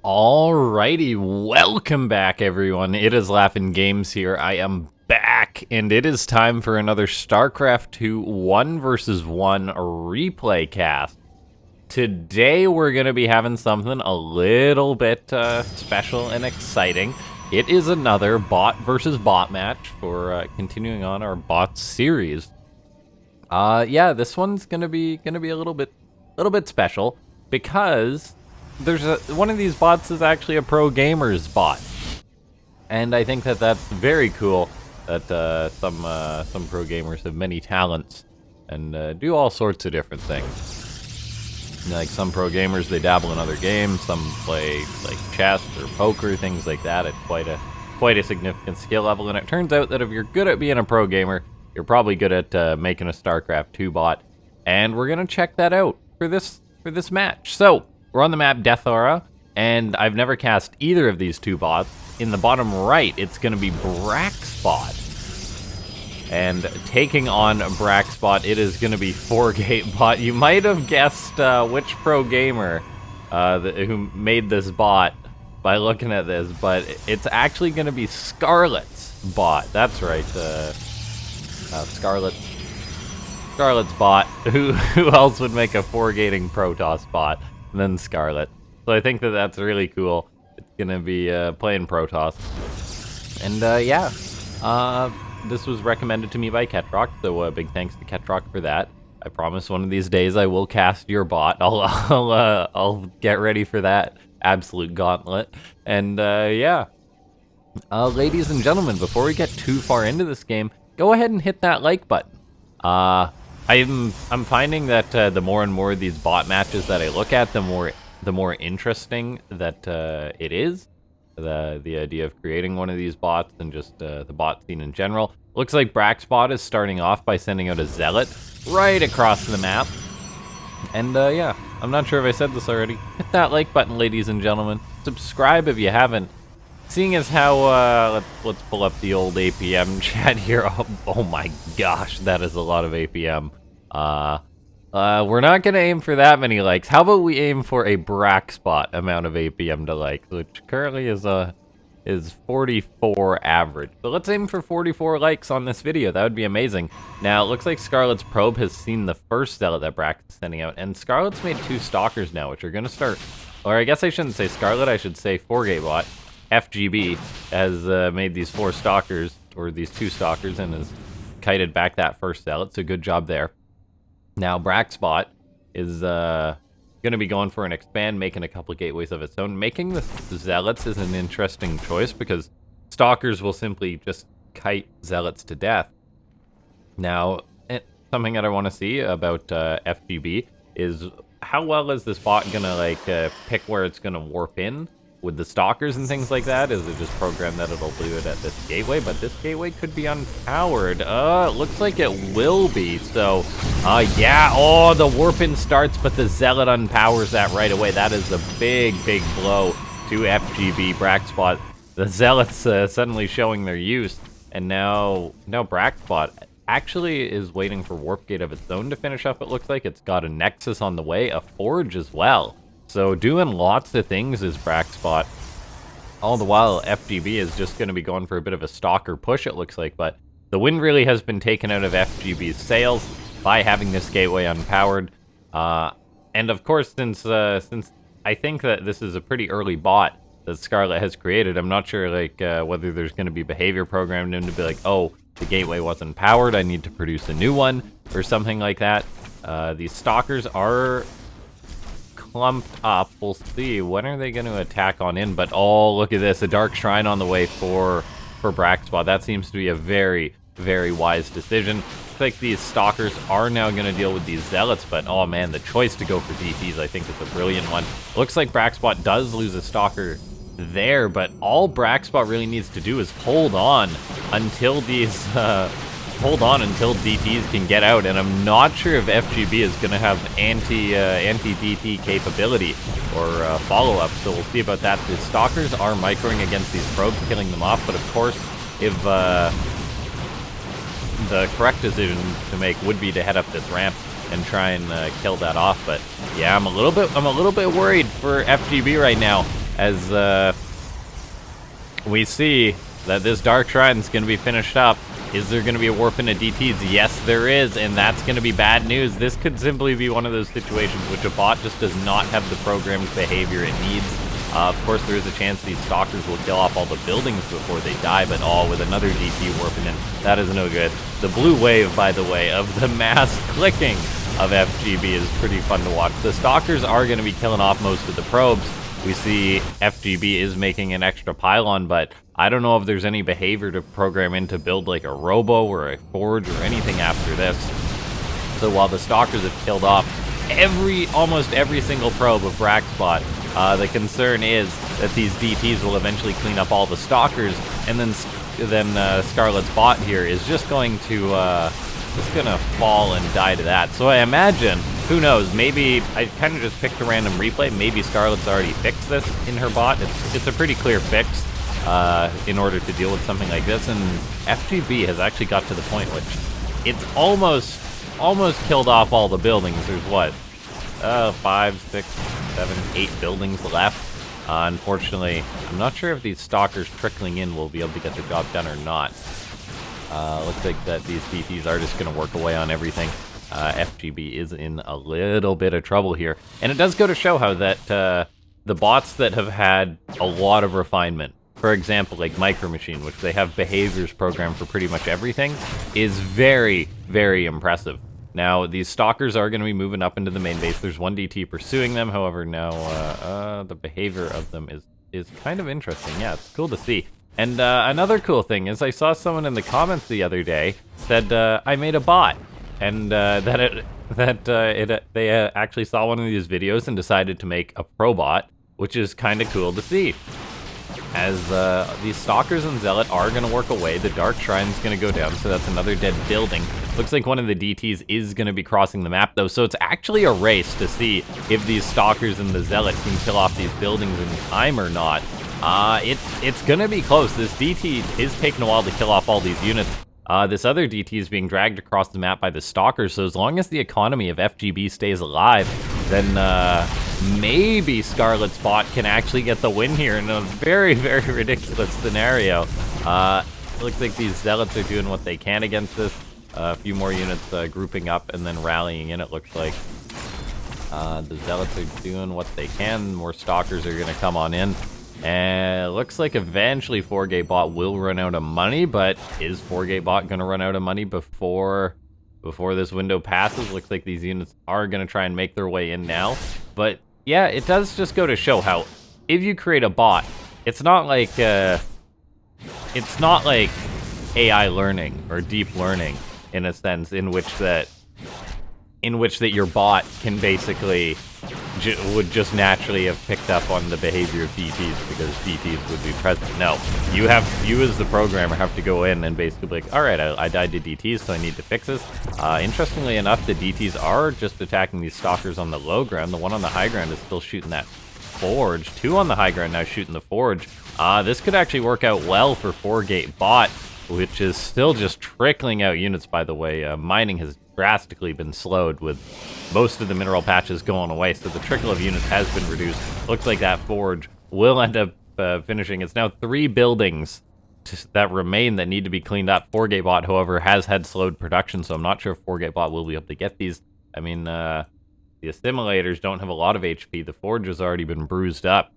Alrighty, welcome back everyone. It is LaughNgamez here. I am back, and it is time for another Starcraft 2 1 vs 1 replay cast. Today we're going to be having something a little bit special and exciting. It is another bot versus bot match for continuing on our bot series. Yeah, this one's gonna be a little bit special because one of these bots is actually a pro gamer's bot, and I think that that's very cool. That some pro gamers have many talents and do all sorts of different things. Like some pro gamers, they dabble in other games. Some play like chess or poker, things like that, at quite a significant skill level. And it turns out that if you're good at being a pro gamer, you're probably good at making a StarCraft 2 bot. And we're gonna check that out for this match. So we're on the map Death Aura, and I've never cast either of these two bots. In the bottom right, it's gonna be BraxBot. And taking on BraxBot, it is going to be FourGateBot. You might have guessed which pro gamer who made this bot by looking at this, but it's actually going to be Scarlett's bot. That's right, Scarlett's bot. Who else would make a four-gating Protoss bot than Scarlett? So I think that that's really cool. It's going to be playing Protoss. And yeah. This was recommended to me by Ketrock, so big thanks to Ketrock for that. I promise one of these days I will cast your bot. I'll get ready for that absolute gauntlet. And yeah, ladies and gentlemen, before we get too far into this game, go ahead and hit that like button. I'm finding that the more and more of these bot matches that I look at, the more interesting that it is. The idea of creating one of these bots and just the bot scene in general. Looks like BraxBot is starting off by sending out a Zealot right across the map. And yeah, I'm not sure if I said this already. Hit that like button, ladies and gentlemen. Subscribe if you haven't. Seeing as how, let's pull up the old APM chat here. Oh my gosh, that is a lot of APM. We're not gonna aim for that many likes. How about we aim for a BraxBot amount of APM to likes, which currently is 44 average. So let's aim for 44 likes on this video. That would be amazing. Now it looks like Scarlett's probe has seen the first Zealot that Brax is sending out, and Scarlett's made 2 Stalkers now, which are gonna start. Or I guess I shouldn't say Scarlett. I should say FourGateBot. FGB has made these 4 Stalkers, or these 2 Stalkers, and has kited back that first Zealot. So good job there. Now, BraxBot is going to be going for an expand, making a couple of gateways of its own. Making the Zealots is an interesting choice because Stalkers will simply just kite Zealots to death. Now, something that I want to see about FGB is how well is this bot going to like pick where it's going to warp in with the Stalkers and things like that? Is it just programmed that it'll do it at this gateway? But this gateway could be unpowered. It looks like it will be. So, yeah. Oh, the warp-in starts, but the Zealot unpowers that right away. That is a big blow to FGB BraxBot. The Zealots suddenly showing their use. And now BraxBot actually is waiting for Warp Gate of its own to finish up, it looks like. It's got a Nexus on the way, a Forge as well. So doing lots of things is BraxBot. All the while, FGB is just going to be going for a bit of a stalker push, it looks like. But the wind really has been taken out of FGB's sails by having this gateway unpowered. And of course, since I think that this is a pretty early bot that Scarlett has created, I'm not sure like whether there's going to be behavior programmed in to be like, oh, the gateway wasn't powered, I need to produce a new one, or something like that. These stalkers are clumped up. We'll see. When are they going to attack on in? But oh, look at this. A Dark Shrine on the way for BraxBot. That seems to be a very wise decision. Looks like these Stalkers are now going to deal with these Zealots, but oh man, the choice to go for DTs I think is a brilliant one. Looks like BraxBot does lose a Stalker there, but all BraxBot really needs to do is hold on until these DTs can get out, and I'm not sure if FGB is going to have anti-DT capability or follow-up, so we'll see about that. The Stalkers are microing against these probes, killing them off, but of course, if the correct decision to make would be to head up this ramp and try and kill that off. But yeah, I'm a little bit worried for FGB right now. as we see that this Dark Shrine is going to be finished up. Is there going to be a warp into DTs? Yes, there is, and that's going to be bad news. This could simply be one of those situations which a bot just does not have the programmed behavior it needs. Of course, there is a chance these stalkers will kill off all the buildings before they die, but with another DT warping in, that is no good. The blue wave, by the way, of the mass clicking of FGB is pretty fun to watch. The stalkers are going to be killing off most of the probes. We see FGB is making an extra pylon, but I don't know if there's any behavior to program in to build like a robo or a forge or anything after this. So while the stalkers have killed off almost every single probe of BraxBot, the concern is that these DTs will eventually clean up all the stalkers, and then Scarlett's bot here is just going to fall and die to that. So I imagine, who knows, maybe I kind of just picked a random replay. Maybe Scarlett's already fixed this in her bot. It's a pretty clear fix in order to deal with something like this, and FGB has actually got to the point which it's almost killed off all the buildings. There's what, 5, 6, 7, 8 buildings left. Unfortunately, I'm not sure if these stalkers trickling in will be able to get the job done or not. Looks like that these DTs are just going to work away on everything. FGB is in a little bit of trouble here. And it does go to show how that the bots that have had a lot of refinement, for example, like Micro Machine, which they have behaviors programmed for pretty much everything, is very, very impressive. Now, these stalkers are going to be moving up into the main base. There's one DT pursuing them. However, now the behavior of them is kind of interesting. Yeah, it's cool to see. And another cool thing is I saw someone in the comments the other day said I made a bot, and they actually saw one of these videos and decided to make a pro bot, which is kind of cool to see. As these stalkers and zealot are going to work away, the Dark Shrine's going to go down, so that's another dead building. Looks like one of the DTs is going to be crossing the map, though, so it's actually a race to see if these stalkers and the zealot can kill off these buildings in time or not. It's going to be close. This DT is taking a while to kill off all these units. This other DT is being dragged across the map by the stalkers, so as long as the economy of FGB stays alive, then maybe Scarlett's bot can actually get the win here in a very, very ridiculous scenario. Looks like these zealots are doing what they can against this. A few more units grouping up and then rallying in, it looks like. The zealots are doing what they can. More stalkers are going to come on in. And it looks like eventually FourGateBot will run out of money, but is FourGateBot going to run out of money before this window passes? Looks like these units are going to try and make their way in now. But yeah, it does just go to show how if you create a bot, it's not like AI learning or deep learning in a sense in which that your bot can basically would just naturally have picked up on the behavior of DTs because DTs would be present. No, you as the programmer have to go in and basically be like, all right, I died to DTs, so I need to fix this. Interestingly enough, the DTs are just attacking these stalkers on the low ground. The one on the high ground is still shooting that forge. 2 on the high ground now shooting the forge. This could actually work out well for FourGateBot, which is still just trickling out units, by the way. Mining has drastically been slowed with most of the mineral patches going away, so the trickle of units has been reduced. Looks like that forge will end up finishing. It's now 3 buildings that remain that need to be cleaned up. FourGateBot, however, has had slowed production, so I'm not sure if FourGateBot will be able to get these. I mean, the assimilators don't have a lot of HP. The forge has already been bruised up.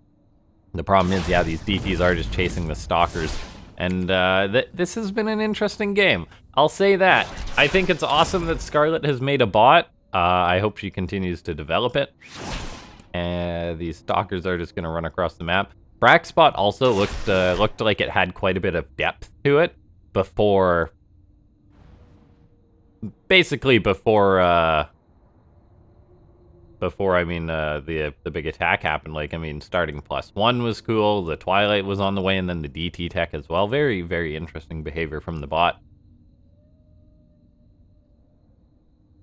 The problem is, yeah, these DTs are just chasing the stalkers. And this has been an interesting game. I'll say that. I think it's awesome that Scarlett has made a bot. I hope she continues to develop it. And these stalkers are just going to run across the map. BraxBot also looked like it had quite a bit of depth to it before... Basically before the big attack happened. Like, I mean, starting +1 was cool, the Twilight was on the way, and then the DT tech as well. Very, very interesting behavior from the bot.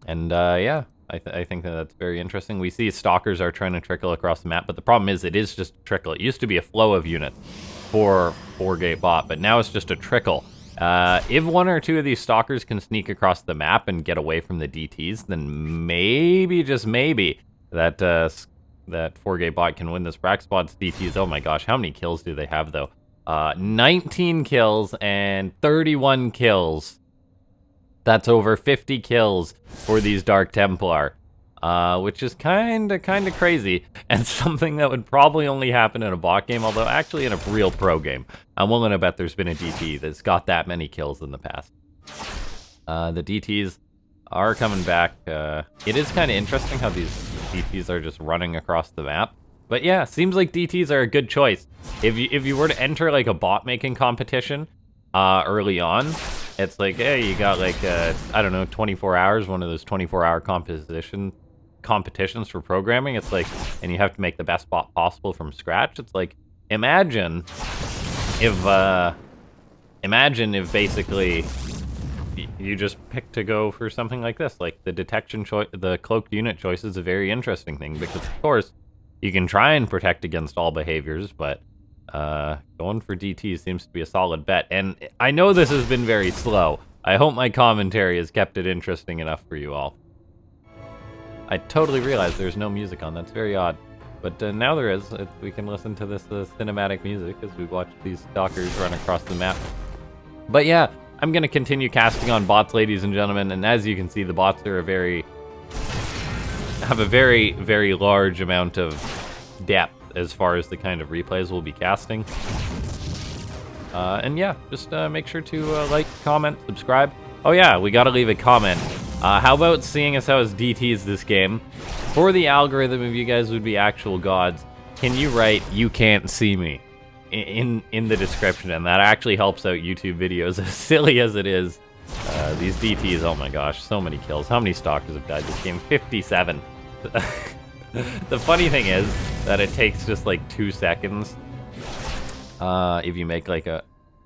And, yeah, I think that's very interesting. We see stalkers are trying to trickle across the map, but the problem is it is just a trickle. It used to be a flow of units for FourGateBot, but now it's just a trickle. If 1 or 2 of these stalkers can sneak across the map and get away from the DTs, then maybe, just maybe, that that FourGateBot can win this. BraxBot's DTs, oh my gosh, how many kills do they have, though? 19 kills and 31 kills. That's over 50 kills for these Dark Templar, which is kind of crazy, and something that would probably only happen in a bot game, although actually in a real pro game. I'm willing to bet there's been a DT that's got that many kills in the past. The DTs are coming back. It is kind of interesting how these DTs are just running across the map. But yeah, seems like DTs are a good choice. If you were to enter like a bot making competition early on, it's like, hey, you got like, I don't know, 24 hours, one of those 24-hour competitions for programming. It's like, and you have to make the best bot possible from scratch. It's like, imagine if basically you just pick to go for something like this. Like the detection choice, the cloaked unit choice is a very interesting thing because, of course, you can try and protect against all behaviors, but going for DT seems to be a solid bet. And I know this has been very slow. I hope my commentary has kept it interesting enough for you all. I totally realized there's no music on. That's very odd. But now there is. We can listen to this cinematic music as we watch these stalkers run across the map. But yeah, I'm going to continue casting on bots, ladies and gentlemen. And as you can see, the bots are have a very, very large amount of depth as far as the kind of replays we'll be casting. And yeah, just make sure to like, comment, subscribe. Oh yeah, we gotta leave a comment. How about seeing us as DTs this game? For the algorithm, if you guys would be actual gods, can you write "you can't see me" in the description? And that actually helps out YouTube videos, as silly as it is. These DTs, oh my gosh, so many kills. How many stalkers have died this game? 57. The funny thing is that it takes just like 2 seconds if you make like a...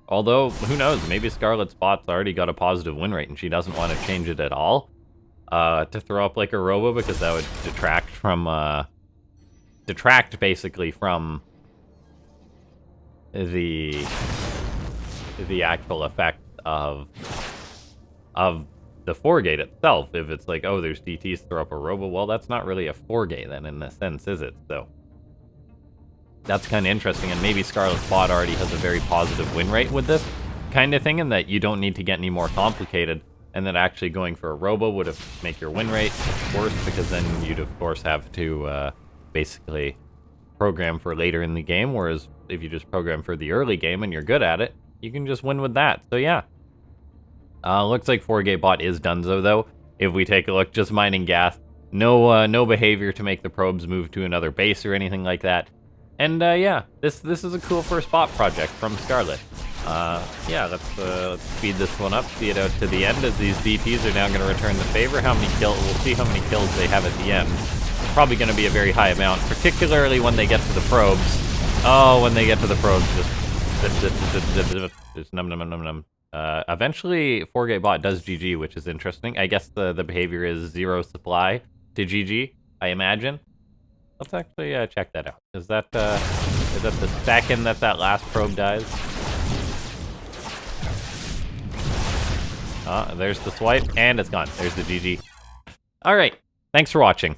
Although, who knows, maybe Scarlett's bot's already got a positive win rate and she doesn't want to change it at all to throw up like a robo, because that would detract from... detract basically from the actual effect of the FourGate itself. If it's like, oh, there's DTs, throw up a robo, well, that's not really a FourGate then in a sense, is it? So that's kind of interesting, and maybe Scarlett's bot already has a very positive win rate with this kind of thing, and that you don't need to get any more complicated, and that actually going for a robo would have make your win rate worse, because then you'd of course have to basically program for later in the game, whereas if you just program for the early game and you're good at it, you can just win with that. So yeah. Looks like FourGateBot is donezo though. If we take a look, just mining gas. No behavior to make the probes move to another base or anything like that. And yeah, this is a cool first bot project from Scarlett. Yeah, let's speed this one up, see it out to the end, as these DTs are now going to return the favor. How many kills? We'll see how many kills they have at the end. Probably going to be a very high amount, particularly when they get to the probes. Oh, when they get to the probes, just num num num num. Eventually, FourGateBot does GG, which is interesting. I guess the behavior is 0 supply to GG, I imagine. Let's actually check that out. Is that the second that last probe dies? There's the swipe, and it's gone. There's the GG. All right, thanks for watching.